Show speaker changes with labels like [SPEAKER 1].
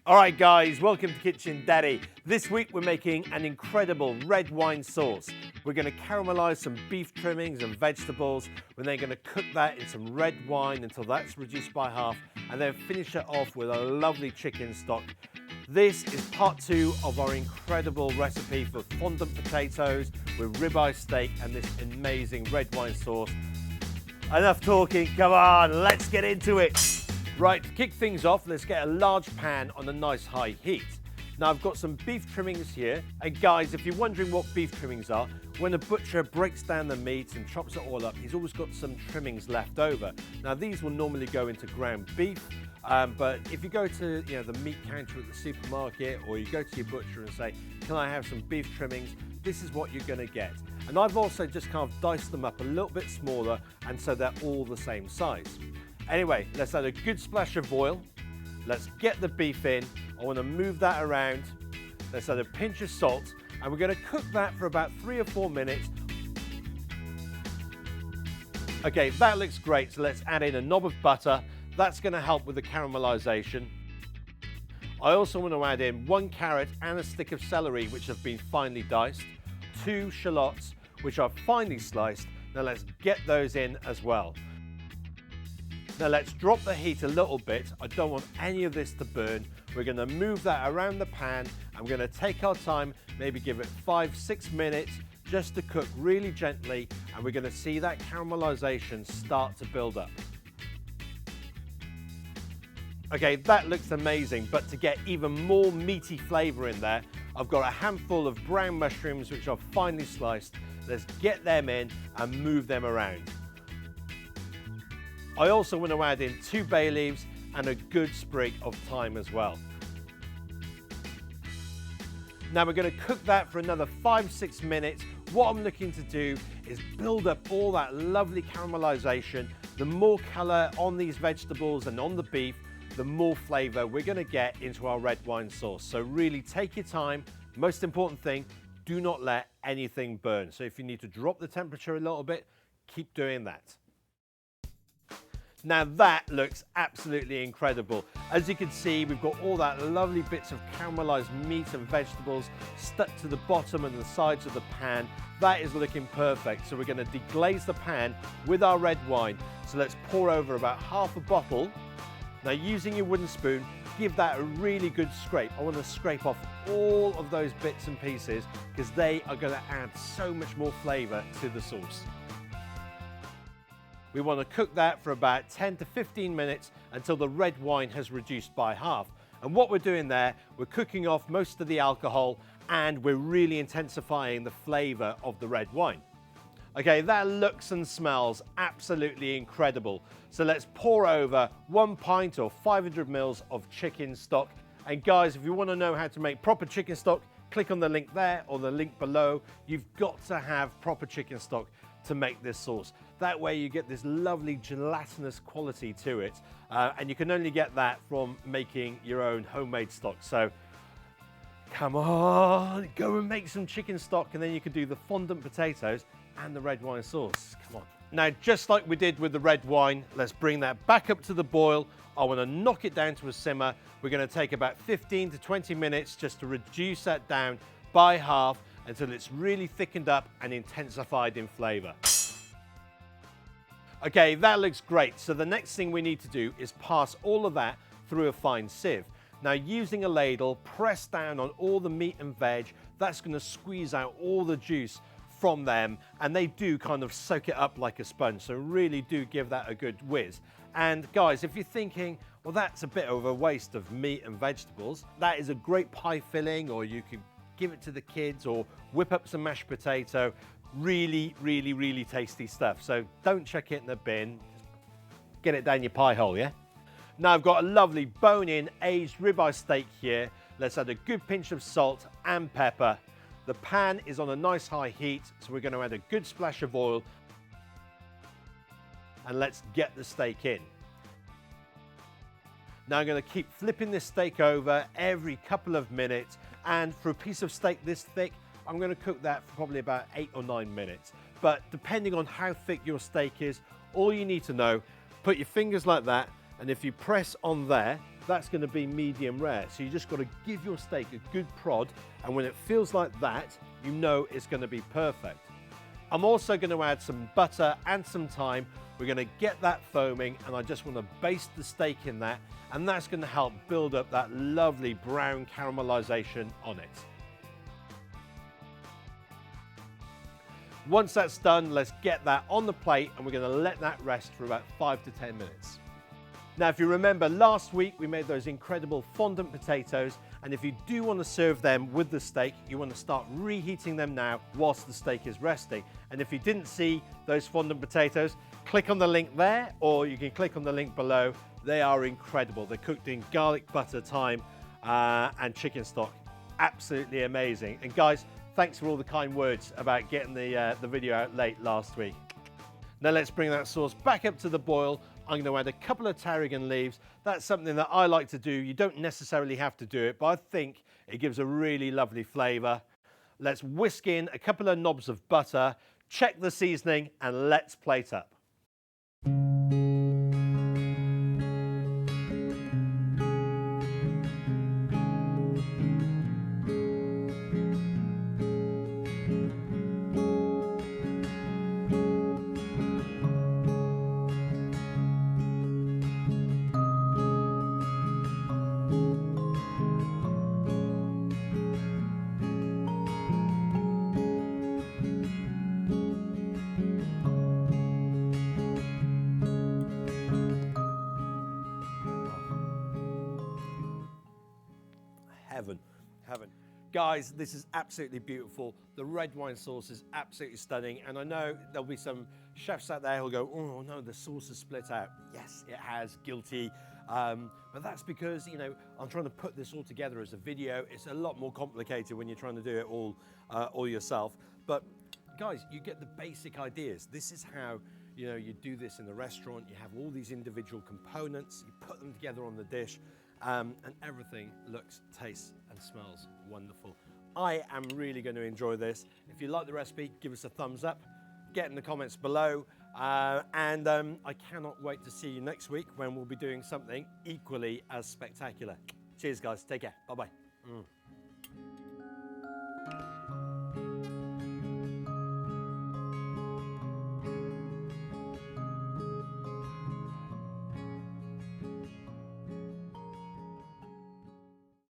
[SPEAKER 1] All right, guys, welcome to Kitchen Daddy. This week we're making an incredible red wine sauce. We're going to caramelize some beef trimmings and vegetables. We're then going to cook that in some red wine until that's reduced by half, and then finish it off with a lovely chicken stock. This is part 2 of our incredible recipe for fondant potatoes with ribeye steak and this amazing red wine sauce. Enough talking, come on, let's get into it. Right, to kick things off, let's get a large pan on a nice high heat. Now I've got some beef trimmings here, and guys, if you're wondering what beef trimmings are, when a butcher breaks down the meat and chops it all up, he's always got some trimmings left over. Now these will normally go into ground beef, but if you go to the meat counter at the supermarket, or you go to your butcher and say, can I have some beef trimmings, this is what you're going to get. And I've also just kind of diced them up a little bit smaller, and so they're all the same size. Anyway, let's add a good splash of oil. Let's get the beef in. I want to move that around. Let's add a pinch of salt, and we're going to cook that for about 3 or 4 minutes. Okay, that looks great, so let's add in a knob of butter. That's going to help with the caramelization. I also want to add in 1 carrot and a stick of celery, which have been finely diced, 2 shallots, which are finely sliced. Now let's get those in as well. Now let's drop the heat a little bit. I don't want any of this to burn. We're going to move that around the pan, and we're going to take our time, maybe give it 5-6 minutes just to cook really gently, and we're going to see that caramelization start to build up. Okay, that looks amazing, but to get even more meaty flavor in there, I've got a handful of brown mushrooms which are finely sliced. Let's get them in and move them around. I also want to add in 2 bay leaves and a good sprig of thyme as well. Now we're going to cook that for another 5-6 minutes. What I'm looking to do is build up all that lovely caramelization. The more color on these vegetables and on the beef, the more flavor we're going to get into our red wine sauce. So really take your time. Most important thing, do not let anything burn. So if you need to drop the temperature a little bit, keep doing that. Now that looks absolutely incredible. As you can see, we've got all that lovely bits of caramelized meat and vegetables stuck to the bottom and the sides of the pan. That is looking perfect. So we're going to deglaze the pan with our red wine. So let's pour over about half a bottle. Now using your wooden spoon, give that a really good scrape. I want to scrape off all of those bits and pieces because they are going to add so much more flavor to the sauce. We want to cook that for about 10 to 15 minutes until the red wine has reduced by half. And what we're doing there, we're cooking off most of the alcohol, and we're really intensifying the flavor of the red wine. Okay, that looks and smells absolutely incredible. So let's pour over 1 pint or 500 mils of chicken stock. And guys, if you want to know how to make proper chicken stock, click on the link there or the link below. You've got to have proper chicken stock to make this sauce. That way you get this lovely gelatinous quality to it, and you can only get that from making your own homemade stock. So come on, go and make some chicken stock, and then you can do the fondant potatoes and the red wine sauce. Come on. Now, just like we did with the red wine, let's bring that back up to the boil. I want to knock it down to a simmer. We're going to take about 15 to 20 minutes just to reduce that down by half until it's really thickened up and intensified in flavor. Okay, that looks great. So the next thing we need to do is pass all of that through a fine sieve. Now using a ladle, press down on all the meat and veg. That's going to squeeze out all the juice from them, and they do kind of soak it up like a sponge. So really do give that a good whiz. And guys, if you're thinking, well, that's a bit of a waste of meat and vegetables, that is a great pie filling, or you could give it to the kids or whip up some mashed potato. Really, really, really tasty stuff. So don't chuck it in the bin. Get it down your pie hole, yeah? Now I've got a lovely bone-in aged ribeye steak here. Let's add a good pinch of salt and pepper. The pan is on a nice high heat, so we're going to add a good splash of oil. And let's get the steak in. Now I'm going to keep flipping this steak over every couple of minutes, and for a piece of steak this thick, I'm going to cook that for probably about 8 or 9 minutes. But depending on how thick your steak is, all you need to know, put your fingers like that, and if you press on there, that's going to be medium rare. So you just got to give your steak a good prod, and when it feels like that, you know it's going to be perfect. I'm also going to add some butter and some thyme. We're going to get that foaming, and I just want to baste the steak in that, and that's going to help build up that lovely brown caramelization on it. Once that's done, let's get that on the plate, and we're going to let that rest for about 5 to 10 minutes. Now, if you remember last week, we made those incredible fondant potatoes, and if you do want to serve them with the steak, you want to start reheating them now whilst the steak is resting. And if you didn't see those fondant potatoes, click on the link there, or you can click on the link below. They are incredible. They're cooked in garlic, butter, thyme, and chicken stock. Absolutely amazing. And guys, thanks for all the kind words about getting the video out late last week. Now let's bring that sauce back up to the boil. I'm going to add a couple of tarragon leaves. That's something that I like to do. You don't necessarily have to do it, but I think it gives a really lovely flavour. Let's whisk in a couple of knobs of butter, check the seasoning, and let's plate up. Heaven. Guys, this is absolutely beautiful. The red wine sauce is absolutely stunning, and I know there'll be some chefs out there who'll go, oh no, the sauce is split out. Yes, it has, guilty. But that's because, you know, I'm trying to put this all together as a video. It's a lot more complicated when you're trying to do it all yourself. But guys, you get the basic ideas. This is how, you know, you do this in the restaurant. You have all these individual components, you put them together on the dish, and everything looks, tastes, and smells wonderful. I am really going to enjoy this. If you like the recipe, give us a thumbs up, get in the comments below, and I cannot wait to see you next week when we'll be doing something equally as spectacular. Cheers, guys. Take care. Bye-bye.